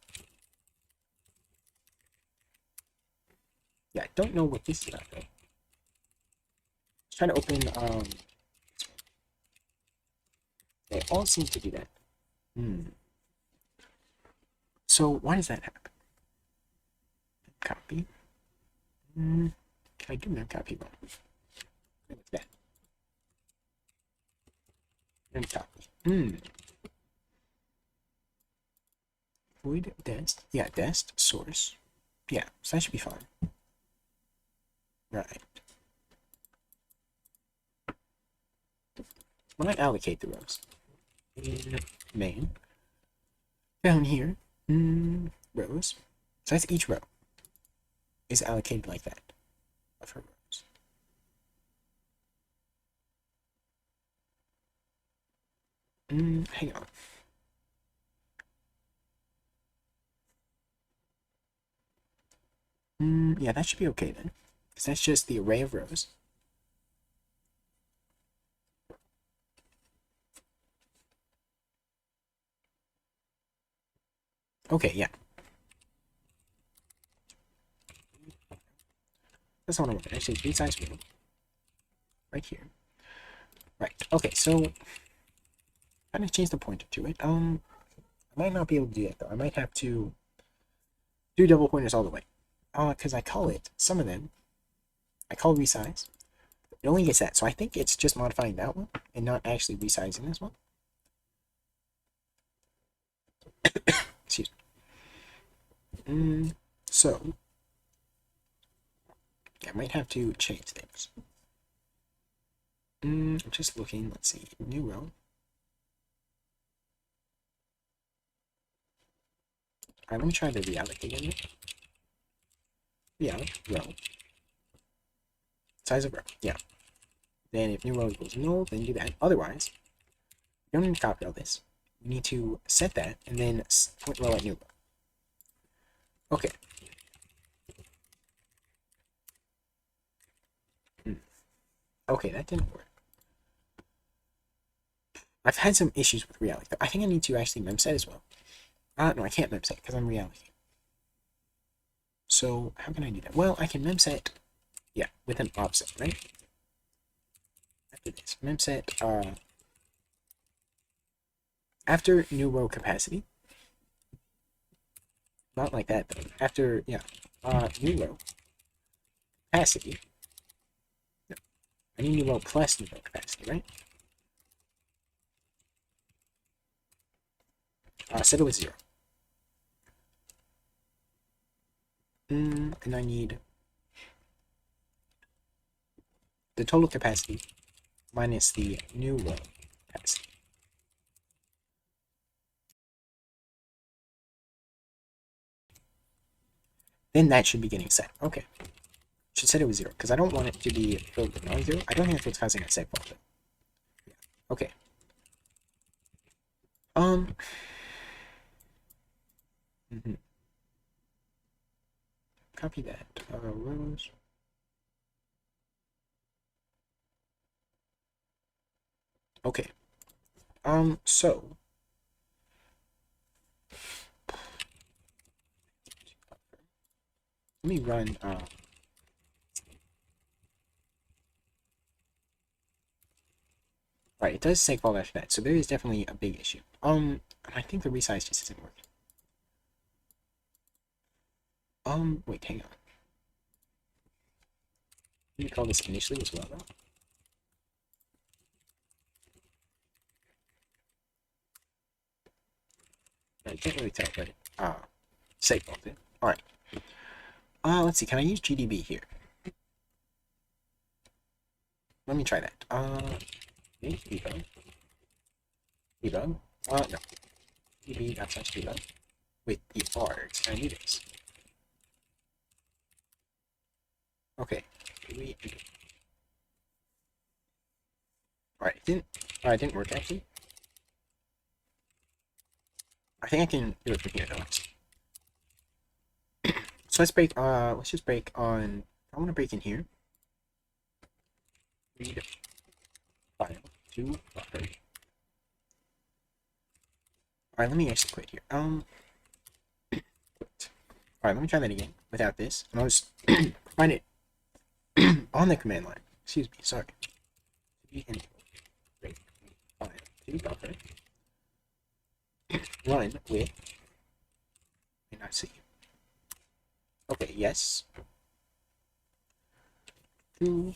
Yeah, I don't know what this is about though. Just trying to open they all seem to do that. So why does that happen? Copy. Can I do no copy wrong? What's that? And copy. Void dest. Yeah, dest source. Yeah, so that should be fine. Right. When I allocate the rows in main, down here, rows. So that's each row is allocated like that of her rows. Hang on. Yeah, that should be okay then, because that's just the array of rows. Okay, yeah. That's not what I want. Actually, resize row. Right here. Right. Okay, so I'm gonna change the pointer to it. I might not be able to do that though. I might have to do double pointers all the way. because I call it, some of them, I call resize. It only gets that, so I think it's just modifying that one and not actually resizing this one. Excuse me. So, I might have to change things. I'm just looking, let's see, new row. Alright, let me try the realloc again. Realloc, row. Size of row, yeah. Then if new row equals null, then do that. Otherwise, we don't need to copy all this. We need to set that and then point row at new row. Okay. Okay, that didn't work. I've had some issues with realloc, though. I think I need to actually memset as well. No, I can't memset because I'm reallocating. So how can I do that? Well, I can memset, yeah, with an offset, right? After this, memset, after new row capacity. Not like that, though. After, yeah, new row capacity. No, I need new row plus new row capacity, right? Set it with 0. And I need the total capacity minus the new row capacity. Then that should be getting set. Okay. Should set it with 0, because I don't want it to be filled with non-zero. I don't think that's what's causing that seg fault, though. Yeah. Okay. Copy that. Rows. Okay. So let me run right, it does seg fault after that, so there is definitely a big issue. I think the resize just isn't working. Wait, hang on. Let me call this initially as well, though. I can't really tell, but seg faulted. Alright. Let's see, can I use GDB here? Let me try that. Debug. Debug. No. db.debug. With the args. Can I do this? Okay. Alright, it didn't work actually. I think I can do it from here though. So let's break, let's just break on, I want to break in here. Read file to buffer. Alright, let me actually quit here. Quit. Alright, let me try that again without this. And I'll just find it on the command line. Excuse me, sorry. Break file to buffer. Run with, and I see. Okay, yes. And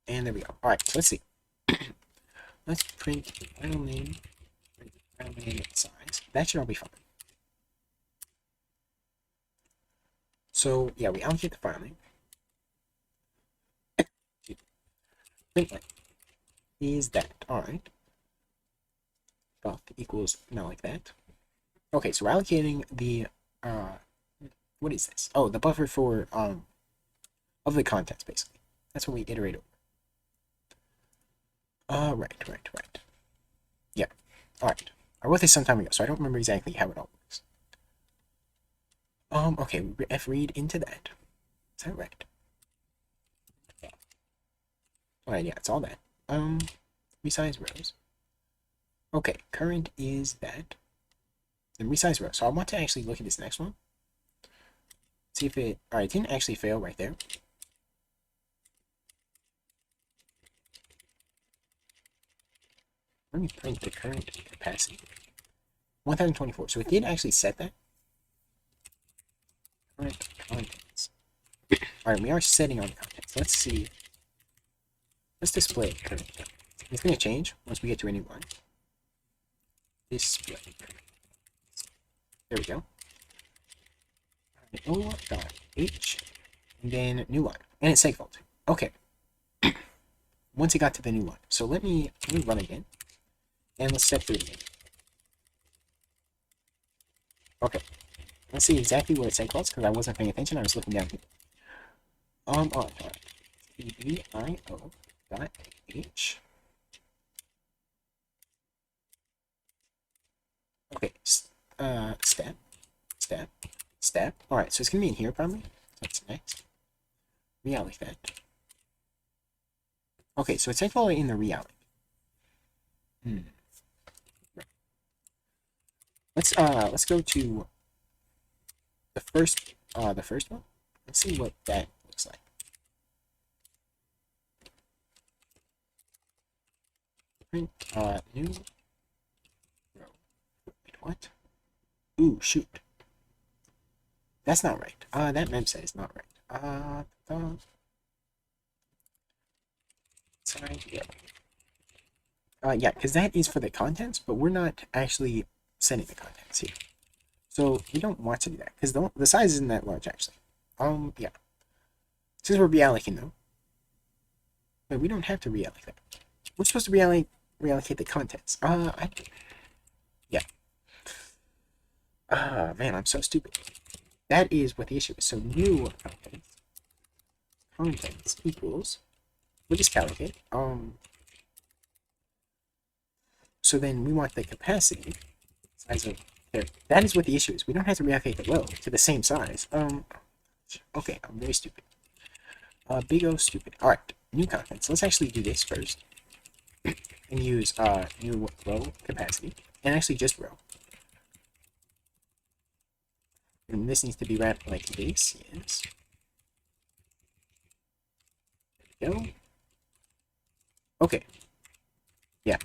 there we go. Alright, so let's see. Let's print file name, size. That should all be fine. So, yeah, we allocate the file name. Print length is that. Alright. Buff equals now like that. Okay, so we're allocating the what is this? Oh, the buffer for of the contents basically. That's what we iterate over. Right. Yeah. Alright. I wrote this some time ago, so I don't remember exactly how it all works. Okay, we read into that. Is that right? Alright, yeah, it's all that. Resize rows. Okay, current is that. Then resize row. So I want to actually look at this next one. See if it... Alright, it didn't actually fail right there. Let me print the current capacity. 1024. So it did actually set that. contents. Alright, we are setting on contents. Let's see. Let's display current contents. It's going to change once we get to a new one. Display. There we go. O.h, and then new one, and it's segfault. Okay. Once it got to the new one, so let me run again, and let's set through it again. Okay. Let's see exactly what it segfaults because I wasn't paying attention. I was looking down here. VIO.h. Okay. Step. Alright, so it's gonna be in here probably. That's next. Reality fed. Okay, so it's segfaulted in the reality. Let's go to the first one. Let's see what that looks like. Print new row. Wait, what? Ooh, shoot. That's not right. That mem set is not right. Sorry, yeah, because that is for the contents, but we're not actually sending the contents here. So we don't want to do that because the size isn't that large actually. Yeah. Since we're reallocating though, but we don't have to reallocate that. We're supposed to reallocate the contents. Yeah. Man, I'm so stupid. That is what the issue is. So new contents equals. We'll just calculate. So then we want the capacity size of there. That is what the issue is. We don't have to reallocate the row to the same size. Okay, I'm very stupid. Big O stupid. Alright, new contents. Let's actually do this first. And use new row capacity. And actually just row. And this needs to be wrapped like this, yes. There we go. Okay. Yeah.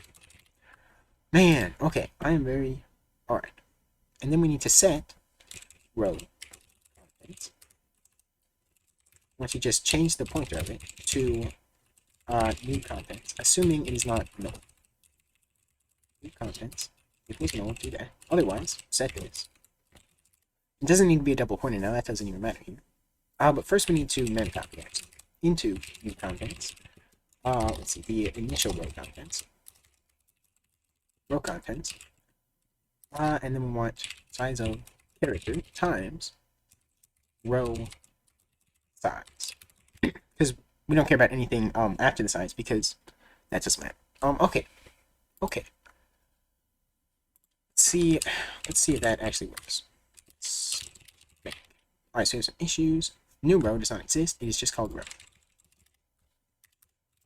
Man, okay. I am very... Alright. And then we need to set row contents. Once you just change the pointer of it to new contents, assuming it is not null. New contents equals null, do that. Otherwise, set this. It doesn't need to be a double pointer now, that doesn't even matter here. But first we need to memcopy actually into new contents. Let's see, the initial row contents. And then we want size of character times row size. Because we don't care about anything after the size because that doesn't matter. Okay. Let's see if that actually works. Alright, so here's some issues. New row does not exist, it is just called row.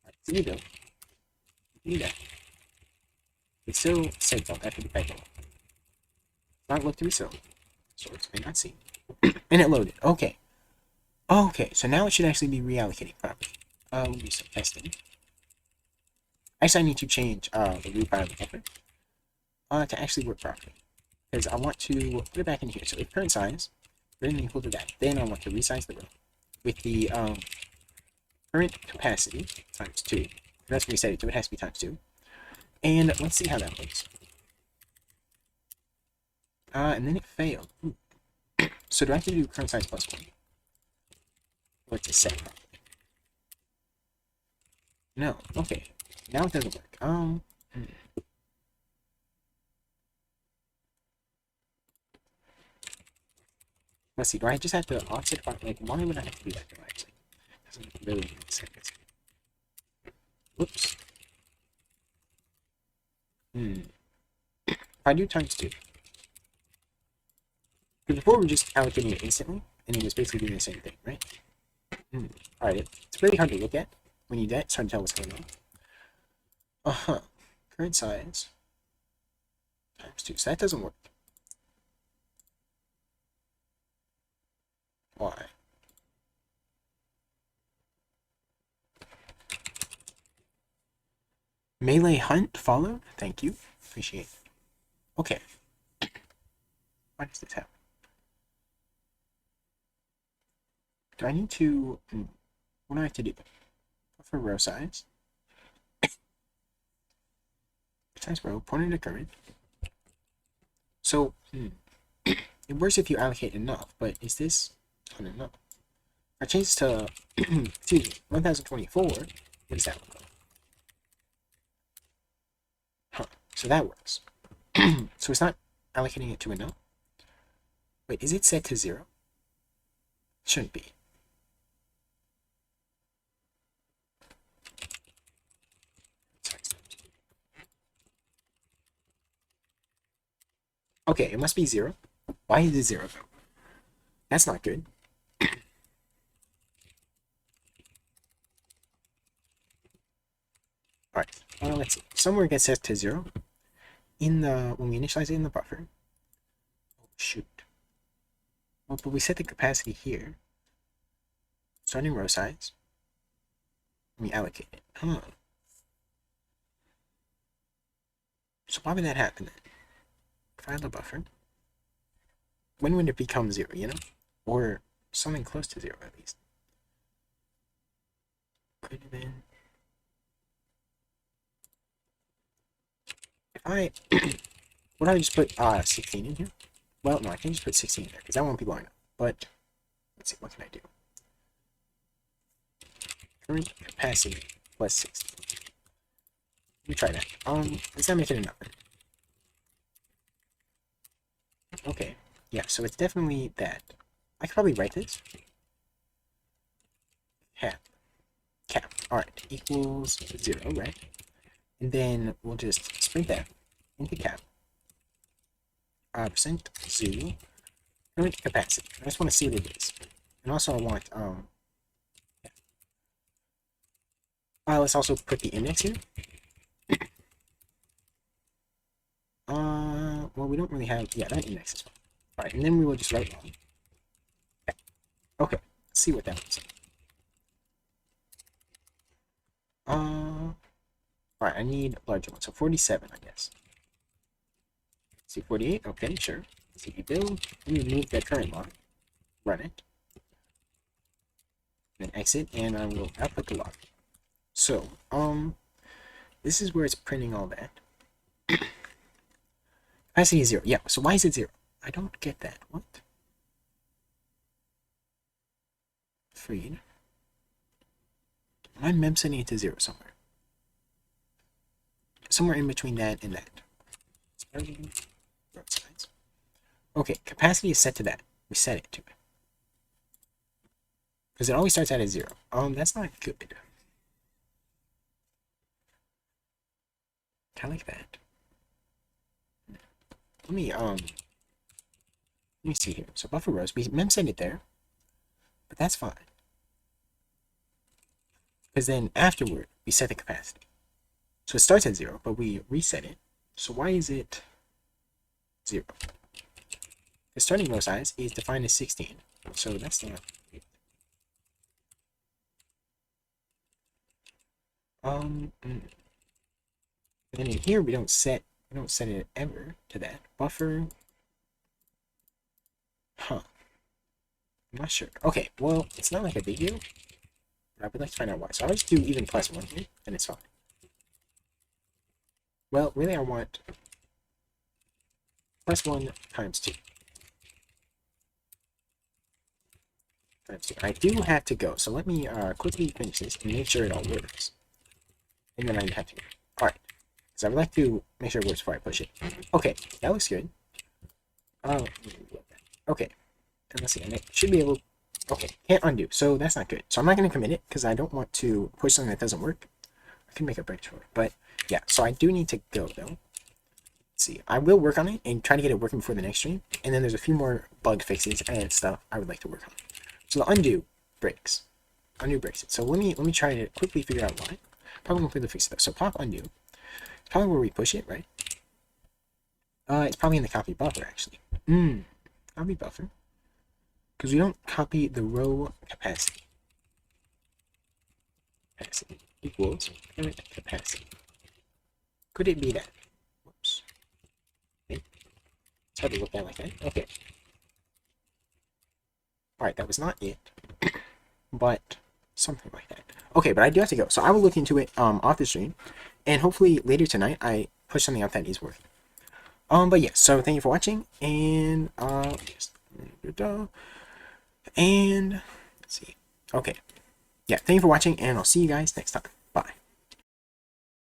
Alright, so you go. Do that. It's still segfault after the background. Not look to be so. Source may not see. And it loaded. Okay. Okay, so now it should actually be reallocating properly. We'll do some testing. Actually, I need to change the root power of the buffer to actually work properly. Because I want to put it back in here. So if current size greater than or equal to that, then I want to resize the row with the current capacity times 2. That's what we set it to. It has to be times 2. And let's see how that looks. And then it failed. So do I have to do current size plus 1? Or to set properly? No. Okay. Now it doesn't work. Let's see. Do I just have to offset? Like, why would I have to do that? Though, actually, doesn't really make sense. Whoops. If I do times 2. Because before we were just allocating it instantly, and it was basically doing the same thing, right? Alright, it's really hard to look at when you do that. It's hard to tell what's going on. Current size times 2. So that doesn't work. Why? Melee hunt followed? Thank you. Appreciate it. Okay. Why does this happen? Do I need to... what do I have to do? For row size. Size row, pointer to current. So, it works if you allocate enough, but is this not enough? I changed to, excuse me, 1024. What does that look like? Huh, so that works. So it's not allocating it to enough. Wait, is it set to 0? Shouldn't be. Okay, it must be 0. Why is it 0 though? That's not good. Alright, let's see. Somewhere it gets set to 0. When we initialize it in the buffer. Oh, shoot. Well, but we set the capacity here. Starting row size. We allocate it. Huh. So why would that happen then? File the buffer. When would it become 0, you know? Or something close to 0 at least. Could have been... If I... would I just put 16 in here? Well, no, I can just put 16 in there, because that won't be long enough. But, let's see, what can I do? Current capacity plus 16. Let me try that. It's not making enough. Okay, yeah, so it's definitely that. I could probably write this. Cap, alright, equals 0, right? And then we'll just sprint that into cap. Percent zoo, current capacity. I just want to see what it is. And also I want, let's also put the index here. Well, we don't really have, yeah, that index is fine. Alright, and then we will just write long. Okay, let's see what that looks like. Alright, I need a larger one, so 47, I guess. See, 48, okay, sure. CD build, let me remove that current log, run it, then exit, and I will output the log. So, this is where it's printing all that. Capacity is 0. Yeah, so why is it 0? I don't get that. What? Freed. I'm mem setting it to 0 somewhere. Somewhere in between that and that. Okay, capacity is set to that. We set it to it. Because it always starts out at 0. That's not good. Kind of like that. Let me see here. So buffer rows, we mem set it there, but that's fine. Because then afterward, we set the capacity. So it starts at 0, but we reset it. So why is it 0? The starting row size is defined as 16, so that's not it. And then in here we don't set it ever to that. Buffer. Huh. I'm not sure. Okay, well, it's not like a big deal. But I would like to find out why. So I'll just do even +1 here, and it's fine. Well, really I want +1 times 2. Times 2. I do have to go, so let me quickly finish this and make sure it all works. And then I have to go. Alright. So I would like to make sure it works before I push it. Okay, that looks good. Okay. And let's see, and it should be able... Okay, can't undo, so that's not good. So I'm not going to commit it, because I don't want to push something that doesn't work. I can make a break for it, but yeah, so I do need to go, though. Let's see, I will work on it and try to get it working before the next stream, and then there's a few more bug fixes and stuff I would like to work on. So the undo breaks. Undo breaks it. So let me try to quickly figure out why. Probably completely fix it, though. So pop undo. It's probably where we push it, right? It's probably in the copy buffer, actually. Copy buffer. Because we don't copy the row capacity. Capacity equals current capacity. Could it be that? Whoops. Okay. It's hard to look at like that. Okay. Alright, that was not it. but something like that. Okay, but I do have to go, so I will look into it off the stream, and hopefully later tonight I push something out that is worth it. But yeah, so thank you for watching, and and let's see. Okay, yeah, thank you for watching, and I'll see you guys next time.